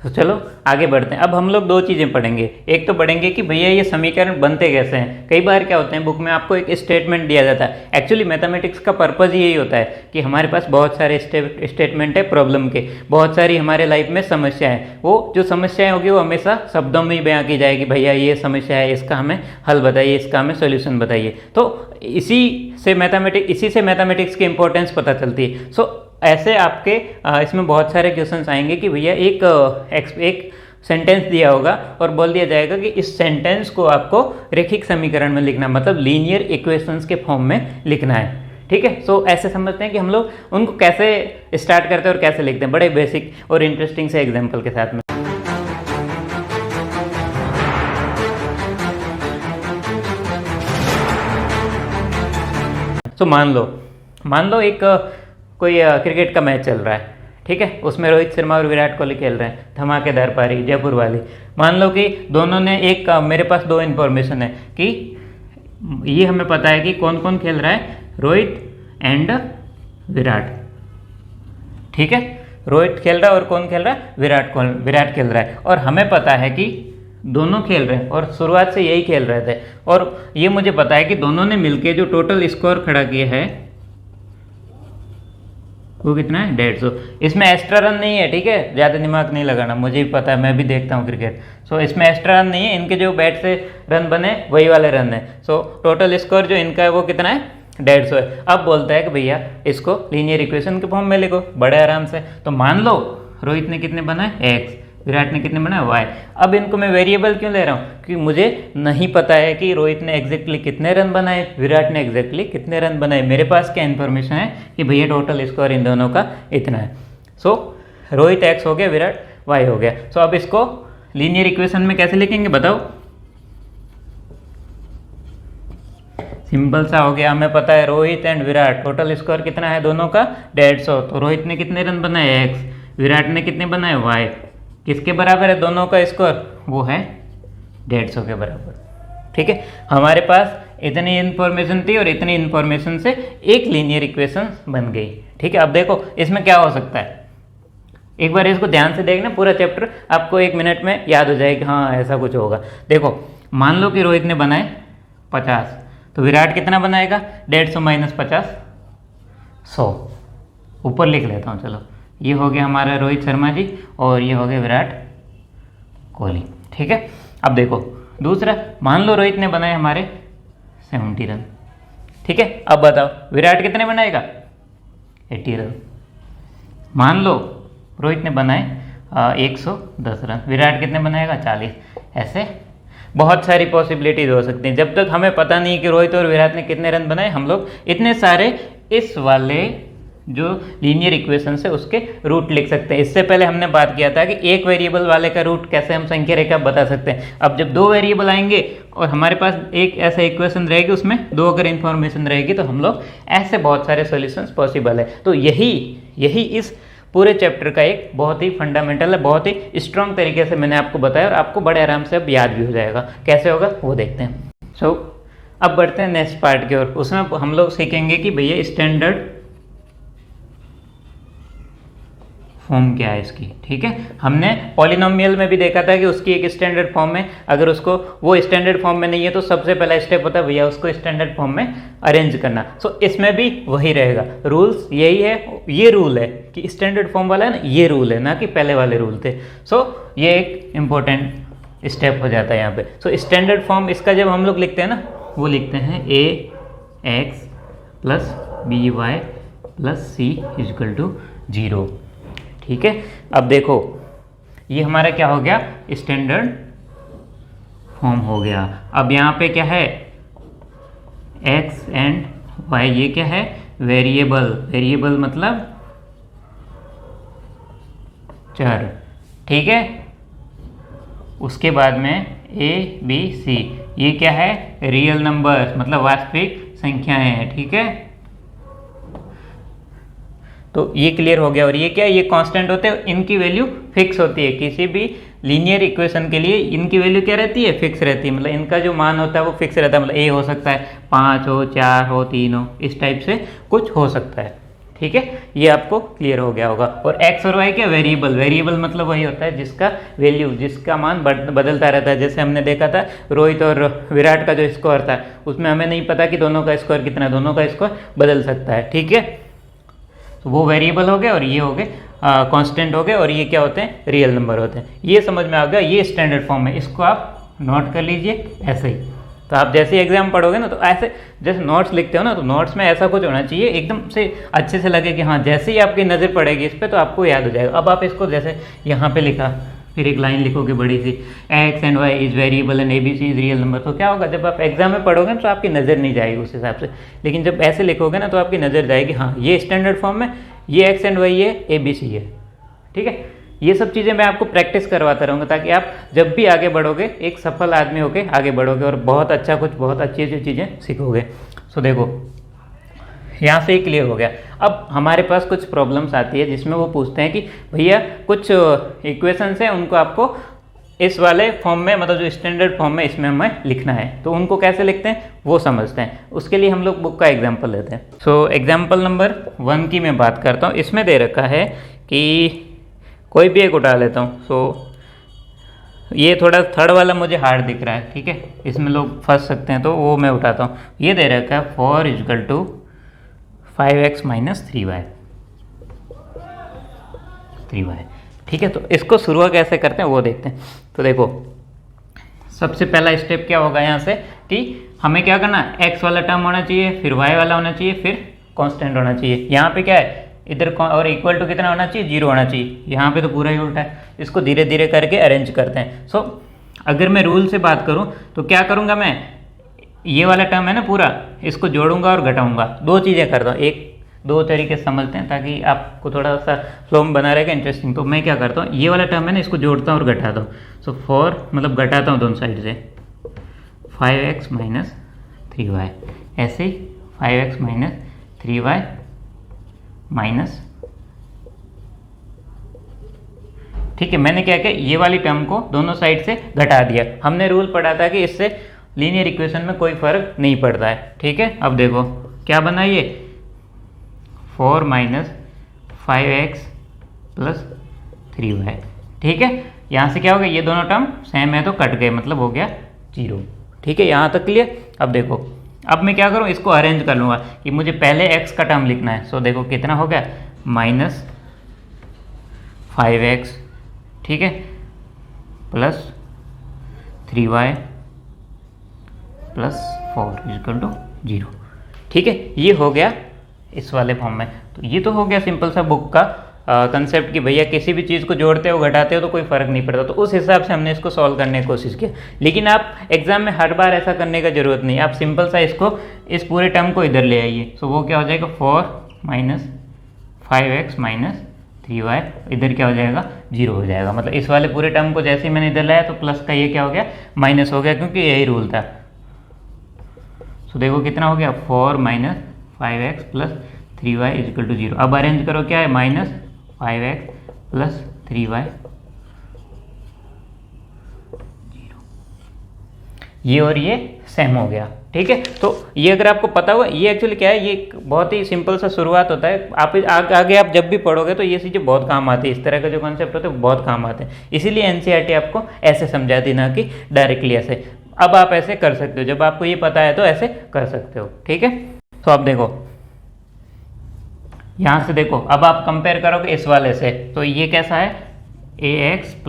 तो चलो आगे बढ़ते हैं। अब हम लोग दो चीज़ें पढ़ेंगे। एक तो पढ़ेंगे कि भैया ये समीकरण बनते कैसे हैं। कई बार क्या होते हैं, बुक में आपको एक स्टेटमेंट दिया जाता है। एक्चुअली मैथमेटिक्स का पर्पज़ यही होता है कि हमारे पास बहुत सारे स्टेटमेंट है प्रॉब्लम के, बहुत सारी हमारे लाइफ में समस्या है। वो जो समस्याएं होगी वो हमेशा शब्दों में ही बयां की जाएगी, भैया ये समस्या है, इसका हमें हल बताइए, इसका हमें सोल्यूशन बताइए। तो इसी से मैथमेटिक्स की इंपॉर्टेंस पता चलती है। सो ऐसे आपके इसमें बहुत सारे क्वेश्चंस आएंगे कि भैया एक सेंटेंस दिया होगा और बोल दिया जाएगा कि इस सेंटेंस को आपको रैखिक समीकरण में लिखना, मतलब लीनियर इक्वेशंस के फॉर्म में लिखना है। ठीक है, सो ऐसे समझते हैं कि हम लोग उनको कैसे स्टार्ट करते हैं और कैसे लिखते हैं, बड़े बेसिक और इंटरेस्टिंग से एग्जाम्पल के साथ में। तो मान लो एक कोई क्रिकेट का मैच चल रहा है, ठीक है, उसमें रोहित शर्मा और विराट कोहली खेल रहे हैं, धमाकेदार पारी जयपुर वाली। मान लो कि दोनों ने मेरे पास दो इन्फॉर्मेशन है कि ये हमें पता है कि कौन कौन खेल रहा है, रोहित एंड विराट। ठीक है, रोहित खेल रहा है और कौन खेल रहा है, विराट खेल रहा है। और हमें पता है कि दोनों खेल रहे हैं और शुरुआत से यही खेल रहे थे, और ये मुझे पता है कि दोनों ने मिलके जो टोटल स्कोर खड़ा किया है वो कितना है, 150। इसमें एक्स्ट्रा रन नहीं है, ठीक है, ज़्यादा दिमाग नहीं लगाना, मुझे भी पता है, मैं भी देखता हूँ क्रिकेट। सो इसमें एक्स्ट्रा रन नहीं है, इनके जो बैट से रन बने वही वाले रन है। सो टोटल स्कोर जो इनका है वो कितना है, 150 है। अब बोलता है कि भैया इसको लीनियर इक्वेशन के फॉर्म में लिखो बड़े आराम से। तो मान लो रोहित ने कितने बनाए, x, विराट ने कितने बनाए, y। अब इनको मैं वेरिएबल क्यों ले रहा हूँ, क्योंकि मुझे नहीं पता है कि रोहित ने एग्जैक्टली कितने रन बनाए, विराट ने एग्जैक्टली कितने रन बनाए। मेरे पास क्या इन्फॉर्मेशन है कि भैया टोटल स्कोर इन दोनों का इतना है। सो रोहित x हो गया, विराट y हो गया। सो अब इसको लीनियर इक्वेशन में कैसे लिखेंगे बताओ। सिंपल सा हो गया, हमें पता है Rohit and Virat total score कितना है दोनों का, 150। तो रोहित ने कितने रन बनाए, x, विराट ने कितने बनाए, y। किसके बराबर है दोनों का स्कोर, वो है 150 के बराबर। ठीक है, हमारे पास इतनी इन्फॉर्मेशन थी और इतनी इन्फॉर्मेशन से एक लीनियर इक्वेशन बन गई। ठीक है, अब देखो इसमें क्या हो सकता है, एक बार इसको ध्यान से देखना, पूरा चैप्टर आपको 1 मिनट में याद हो जाएगा, हाँ ऐसा कुछ होगा। देखो मान लो कि रोहित ने बनाए 50, तो विराट कितना बनाएगा, 150 माइनस 50, 100। ऊपर लिख लेता हूँ, चलो ये हो गया हमारा रोहित शर्मा जी और ये हो गया विराट कोहली। ठीक है, अब देखो दूसरा, मान लो रोहित ने बनाए हमारे 70 रन। ठीक है, अब बताओ विराट कितने बनाएगा, 80 रन। मान लो रोहित ने बनाए 110 रन, विराट कितने बनाएगा, 40। ऐसे बहुत सारी पॉसिबिलिटीज हो सकती हैं। जब तक हमें पता नहीं कि रोहित और विराट ने कितने रन बनाए, हम लोग इतने सारे इस वाले जो लीनियर इक्वेशन है उसके रूट लिख सकते हैं। इससे पहले हमने बात किया था कि एक वेरिएबल वाले का रूट कैसे हम संख्या रेखा बता सकते हैं। अब जब 2 वेरिएबल आएंगे और हमारे पास एक ऐसा इक्वेशन रहेगी, उसमें 2 अगर इन्फॉर्मेशन रहेगी, तो हम लोग ऐसे बहुत सारे सॉल्यूशंस पॉसिबल है। तो यही इस पूरे चैप्टर का एक बहुत ही फंडामेंटल है, बहुत ही स्ट्रॉन्ग तरीके से मैंने आपको बताया और आपको बड़े आराम से अब याद भी हो जाएगा। कैसे होगा वो देखते हैं। सो अब बढ़ते हैं नेक्स्ट पार्ट की ओर। उसमें हम लोग सीखेंगे कि भैया स्टैंडर्ड फॉर्म क्या है इसकी। ठीक है, हमने पॉलिनोमियल में भी देखा था कि उसकी एक स्टैंडर्ड फॉर्म है, अगर उसको वो स्टैंडर्ड फॉर्म में नहीं है तो सबसे पहला स्टेप होता है भैया उसको स्टैंडर्ड फॉर्म में अरेंज करना। सो इसमें भी वही रहेगा, रूल्स यही है, ये रूल है कि स्टैंडर्ड फॉर्म वाला है ना, ये रूल है, ना कि पहले वाले रूल थे। सो ये एक इंपॉर्टेंट स्टेप हो जाता है यहाँ पे। सो स्टैंडर्ड फॉर्म इसका जब हम लोग लिखते हैं ना, वो लिखते हैं ax plus by plus c equal to 0। ठीक है, अब देखो ये हमारा क्या हो गया, स्टैंडर्ड फॉर्म हो गया। अब यहाँ पे क्या है, x एंड y, ये क्या है, वेरिएबल मतलब चर। ठीक है, उसके बाद में a b c, ये क्या है, रियल नंबर मतलब वास्तविक संख्याएं हैं। ठीक है, तो ये क्लियर हो गया। और ये क्या है, ये कांस्टेंट होते हैं, इनकी वैल्यू फिक्स होती है। किसी भी लीनियर इक्वेशन के लिए इनकी वैल्यू क्या रहती है, फिक्स रहती है, मतलब इनका जो मान होता है वो फिक्स रहता है। मतलब a हो सकता है 5 हो, 4 हो, 3 हो, इस टाइप से कुछ हो सकता है। ठीक है, ये आपको क्लियर हो गया होगा। और एक्स और वाई क्या वेरिएबल, वेरिएबल मतलब वही होता है जिसका वैल्यू, जिसका मान बदलता रहता है। जैसे हमने देखा था रोहित और विराट का जो स्कोर था, उसमें हमें नहीं पता कि दोनों का स्कोर कितना है, दोनों का स्कोर बदल सकता है। ठीक है, तो वो वेरिएबल हो गए और ये हो गए कांस्टेंट हो गए, और ये क्या होते हैं, रियल नंबर होते हैं। ये समझ में आ गया, ये स्टैंडर्ड फॉर्म है, इसको आप नोट कर लीजिए ऐसे ही। तो आप जैसे एग्जाम पढ़ोगे ना, तो ऐसे जैसे नोट्स लिखते हो ना, तो नोट्स में ऐसा कुछ होना चाहिए एकदम से अच्छे से लगे कि हाँ, जैसे ही आपकी नज़र पड़ेगी इस पर तो आपको याद हो जाएगा। अब आप इसको जैसे यहाँ पे लिखा, फिर एक लाइन लिखोगे बड़ी सी, x and y is variable and ABC is real number. तो क्या होगा, जब आप एग्जाम में पढ़ोगे तो आपकी नज़र नहीं जाएगी उस हिसाब से, लेकिन जब ऐसे लिखोगे ना तो आपकी नज़र जाएगी, हाँ ये स्टैंडर्ड फॉर्म में, ये एक्स एंड वाई है, ABC है। ठीक है, ये सब चीज़ें मैं आपको प्रैक्टिस करवाता रहूँगा, ताकि आप जब भी आगे बढ़ोगे एक सफल आदमी होकर आगे बढ़ोगे और बहुत अच्छा, कुछ बहुत अच्छी अच्छी चीज़ें सीखोगे। सो देखो, यहाँ से ही क्लियर हो गया। अब हमारे पास कुछ प्रॉब्लम्स आती है जिसमें वो पूछते हैं कि भैया कुछ इक्वेशंस हैं, उनको आपको इस वाले फॉर्म में, मतलब जो स्टैंडर्ड फॉर्म में, इसमें हमें लिखना है। तो उनको कैसे लिखते हैं वो समझते हैं। उसके लिए हम लोग बुक का एग्जाम्पल लेते हैं। सो एग्जाम्पल नंबर 1 की मैं बात करता हूँ। इसमें दे रखा है कि कोई भी एक उठा लेता हूँ। सो ये थोड़ा थर्ड वाला मुझे हार्ड दिख रहा है, ठीक है, इसमें लोग फंस सकते हैं, तो वो मैं उठाता हूँ। ये दे रखा है 4 = 5x - 3y। ठीक है, तो इसको शुरुआत कैसे करते हैं वो देखते हैं। तो देखो, सबसे पहला स्टेप क्या होगा यहाँ से कि हमें क्या करना है, x वाला टर्म होना चाहिए, फिर y वाला होना चाहिए, फिर कांस्टेंट होना चाहिए। यहाँ पे क्या है, इधर और इक्वल टू कितना होना चाहिए, 0 होना चाहिए। यहाँ पे तो पूरा ही उल्टा है। इसको धीरे धीरे करके अरेंज करते हैं। सो अगर मैं रूल से बात करूँ तो क्या करूँगा मैं, ये वाला टर्म है ना पूरा, इसको जोड़ूंगा और घटाऊंगा। दो चीज़ें करता हूँ, एक दो तरीके समझते हैं ताकि आपको थोड़ा सा फ्लो में बना रहेगा इंटरेस्टिंग। तो मैं क्या करता हूँ, ये वाला टर्म है ना, इसको जोड़ता हूँ और घटाता हूँ। सो 4 मतलब घटाता हूँ दोनों साइड से, 5x - 3y, ऐसे ही 5x - 3y माइनस। ठीक है, मैंने क्या किया, ये वाली टर्म को दोनों साइड से घटा दिया। हमने रूल पढ़ा था कि इससे लीनियर इक्वेशन में कोई फर्क नहीं पड़ता है। ठीक है, अब देखो क्या बना ये, 4 - 5x + 3y। ठीक है, यहाँ से क्या हो गया, ये दोनों टर्म सेम है तो कट गए, मतलब हो गया 0। ठीक है, यहाँ तक क्लियर। अब देखो, अब मैं क्या करूँ, इसको अरेंज कर लूँगा कि मुझे पहले x का टर्म लिखना है। सो देखो कितना हो गया, -5x, ठीक है, + 3y + 4 = 0। ठीक है, ये हो गया इस वाले फॉर्म में। तो ये तो हो गया सिंपल सा बुक का कंसेप्ट कि भैया किसी भी चीज़ को जोड़ते हो घटाते हो तो कोई फ़र्क नहीं पड़ता। तो उस हिसाब से हमने इसको सॉल्व करने की कोशिश की। लेकिन आप एग्जाम में हर बार ऐसा करने का ज़रूरत नहीं, आप सिंपल सा इसको, इस पूरे टर्म को इधर ले आइए। सो वो क्या हो जाएगा, 4 - 5x - 3y, इधर क्या हो जाएगा, 0 हो जाएगा। मतलब इस वाले पूरे टर्म को जैसे ही मैंने इधर लाया तो प्लस का ये क्या हो गया, माइनस हो गया, क्योंकि यही रूल था। सो देखो कितना हो गया, 4 - 5x + 3y = 0। अब अरेंज करो, क्या है, -5x + 3y 0। ये और ये सेम हो गया। ठीक है, तो ये अगर आपको पता हुआ, ये एक्चुअली क्या है, ये बहुत ही सिंपल सा शुरुआत होता है। आप आगे आप जब भी पढ़ोगे तो ये चीज़ें बहुत काम आती है, इस तरह के जो कॉन्सेप्ट होते हैं बहुत काम आते हैं। इसीलिए एनसीईआरटी आपको ऐसे समझाती, ना कि डायरेक्टली ऐसे। अब आप ऐसे कर सकते हो, जब आपको ये पता है तो ऐसे कर सकते हो। ठीक है, तो अब देखो यहाँ से, देखो अब आप कंपेयर करोगे इस वाले से, तो ये कैसा है, ax +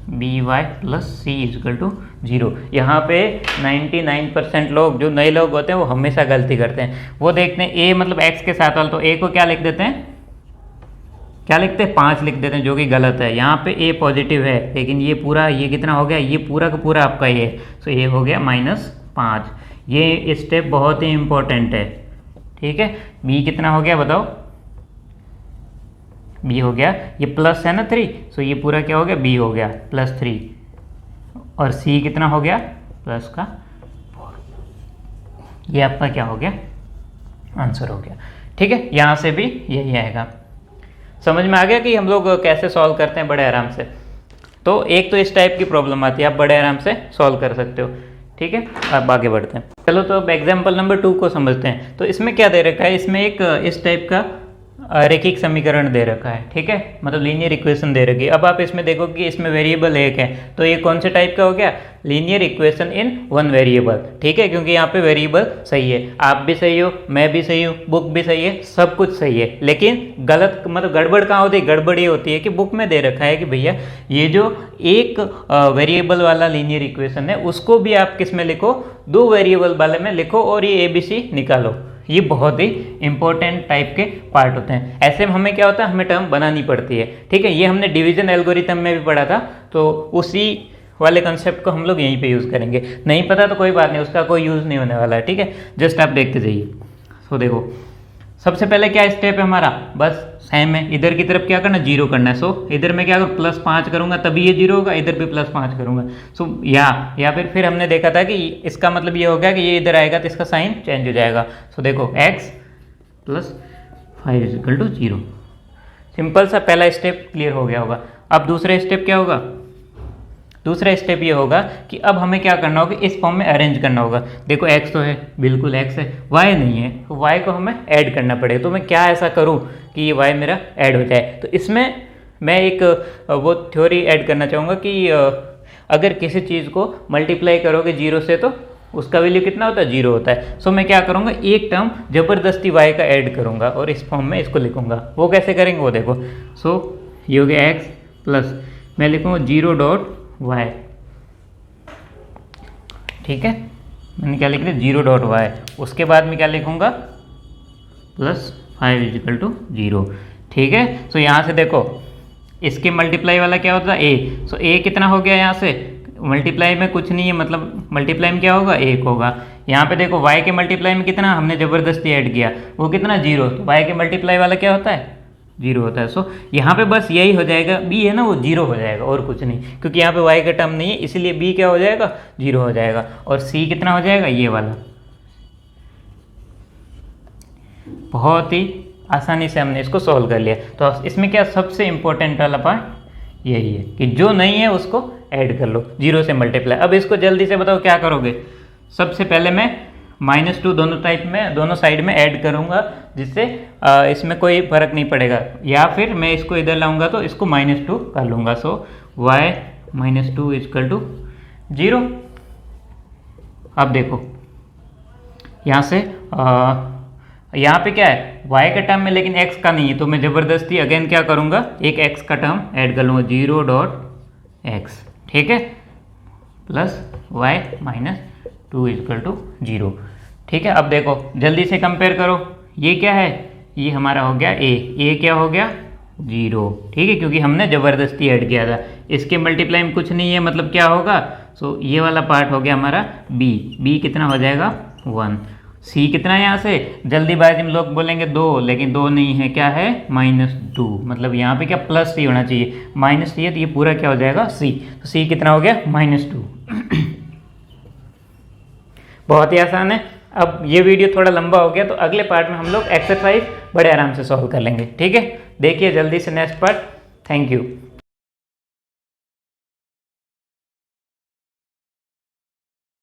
by + c = 0। यहाँ पे 99% लोग, जो नए लोग होते हैं, वो हमेशा गलती करते हैं। वो देखते हैं a मतलब x के साथ वाला, तो a को क्या लिख देते हैं, क्या लिखते हैं, 5 लिख देते हैं, जो कि गलत है। यहाँ पे a पॉजिटिव है, लेकिन ये पूरा, ये कितना हो गया, ये पूरा का पूरा आपका ये है। तो ये हो गया -5। ये स्टेप बहुत ही इंपॉर्टेंट है। ठीक है, b कितना हो गया बताओ, b हो गया, ये प्लस है ना 3, सो ये पूरा क्या हो गया, b हो गया +3। और c कितना हो गया, +4। ये आपका क्या हो गया, आंसर हो गया। ठीक है, यहाँ से भी यही आएगा। समझ में आ गया कि हम लोग कैसे सॉल्व करते हैं बड़े आराम से। तो एक तो इस टाइप की प्रॉब्लम आती है, आप बड़े आराम से सॉल्व कर सकते हो। ठीक है, अब आगे बढ़ते हैं। चलो, तो अब एग्जाम्पल नंबर 2 को समझते हैं। तो इसमें क्या दे रखा है, इसमें एक इस टाइप का रैखिक समीकरण दे रखा है, ठीक है, मतलब लीनियर इक्वेशन दे रखी है। अब आप इसमें देखो कि इसमें वेरिएबल एक है, तो ये कौन से टाइप का हो गया, linear equation in one variable, ठीक है, क्योंकि यहाँ पे वेरिएबल सही है, आप भी सही हो, मैं भी सही हूँ, बुक भी सही है, सब कुछ सही है। लेकिन गलत मतलब गड़बड़ कहाँ होती है, गड़बड़ ये होती है कि बुक में दे रखा है कि भैया ये जो एक वेरिएबल वाला लीनियर इक्वेशन है उसको भी आप किस में लिखो, दो वेरिएबल वाले में लिखो और ये ABC निकालो। ये बहुत ही इंपॉर्टेंट टाइप के पार्ट होते हैं। ऐसे में हमें क्या होता है, हमें टर्म बनानी पड़ती है, ठीक है। ये हमने डिवीजन एल्गोरिथम में भी पढ़ा था, तो उसी वाले कंसेप्ट को हम लोग यहीं पे यूज़ करेंगे। नहीं पता तो कोई बात नहीं, उसका कोई यूज़ नहीं होने वाला है, ठीक है, जस्ट आप देखते जाइए। तो देखो सबसे पहले क्या स्टेप है हमारा, बस सेम है, इधर की तरफ क्या करना, जीरो करना है। सो इधर मैं क्या करूँ, +5 करूँगा तभी ये जीरो होगा, इधर भी +5 करूँगा। सो या फिर हमने देखा था कि इसका मतलब ये हो गया कि ये इधर आएगा तो इसका साइन चेंज हो जाएगा। सो देखो x + 5 = 0। सिंपल सा पहला स्टेप क्लियर हो गया होगा। अब दूसरा स्टेप क्या होगा, दूसरा स्टेप ये होगा कि अब हमें क्या करना होगा, इस फॉर्म में अरेंज करना होगा। देखो x तो है, बिल्कुल x है, y नहीं है, तो y को हमें ऐड करना पड़ेगा। तो मैं क्या ऐसा करूं कि ये y मेरा ऐड हो जाए। तो इसमें मैं एक वो थ्योरी ऐड करना चाहूँगा कि अगर किसी चीज़ को मल्टीप्लाई करोगे 0 से तो उसका वैल्यू कितना होता है, 0 होता है। सो मैं क्या करूँगा, एक टर्म ज़बरदस्ती y का ऐड करूँगा और इस फॉर्म में इसको लिखूँगा। वो कैसे करेंगे वो देखो। सो ये हो गया x प्लस मैं लिखूँगा 0.y, ठीक है, मैंने क्या लिख लिया 0.y। उसके बाद में क्या लिखूँगा, +5 = 0, ठीक है। सो यहाँ से देखो इसके मल्टीप्लाई वाला क्या होता है a। सो a कितना हो गया, यहाँ से मल्टीप्लाई में कुछ नहीं है, मतलब मल्टीप्लाई में क्या होगा, 1 होगा। यहाँ पे देखो y के मल्टीप्लाई में कितना हमने ज़बरदस्ती ऐड किया, वो कितना 0, तो y के मल्टीप्लाई वाला क्या होता है, 0 होता है। सो यहाँ पे बस यही हो जाएगा, b है ना वो 0 हो जाएगा और कुछ नहीं, क्योंकि यहाँ पे y का टर्म नहीं है, इसलिए b क्या हो जाएगा, 0 हो जाएगा। और c कितना हो जाएगा, ये वाला। बहुत ही आसानी से हमने इसको सॉल्व कर लिया। तो इसमें क्या सबसे इम्पोर्टेंट वाला पार्ट यही है कि जो नहीं है उसको ऐड कर लो, 0 से मल्टीप्लाई। अब इसको जल्दी से बताओ क्या करोगे। सबसे पहले मैं -2 दोनों टाइप में, दोनों साइड में ऐड करूँगा, जिससे इसमें कोई फर्क नहीं पड़ेगा। या फिर मैं इसको इधर लाऊंगा तो इसको -2 कर लूँगा। सो y -2 = 0। अब देखो यहाँ से यहाँ पे क्या है, y का टर्म में, लेकिन x का नहीं है, तो मैं ज़बरदस्ती अगेन क्या करूँगा, एक x का टर्म ऐड कर लूँगा, 0.x, ठीक है, प्लस y -2 = 0, ठीक है। अब देखो जल्दी से कंपेयर करो, ये क्या है, ये हमारा हो गया a क्या हो गया, 0, ठीक है, क्योंकि हमने ज़बरदस्ती ऐड किया था। इसके मल्टीप्लाई में कुछ नहीं है, मतलब क्या होगा। सो ये वाला पार्ट हो गया हमारा b कितना हो जाएगा, 1। c कितना है, यहाँ से जल्दीबाजी में लोग बोलेंगे 2, लेकिन 2 नहीं है, क्या है, -2, मतलब यहाँ पे क्या +c होना चाहिए, -c है तो ये पूरा क्या हो जाएगा, c। तो c कितना हो गया, -2। बहुत ही आसान है। अब ये वीडियो थोड़ा लंबा हो गया, तो अगले पार्ट में हम लोग एक्सरसाइज बड़े आराम से सॉल्व कर लेंगे, ठीक है। देखिए जल्दी से नेक्स्ट पार्ट। Thank you.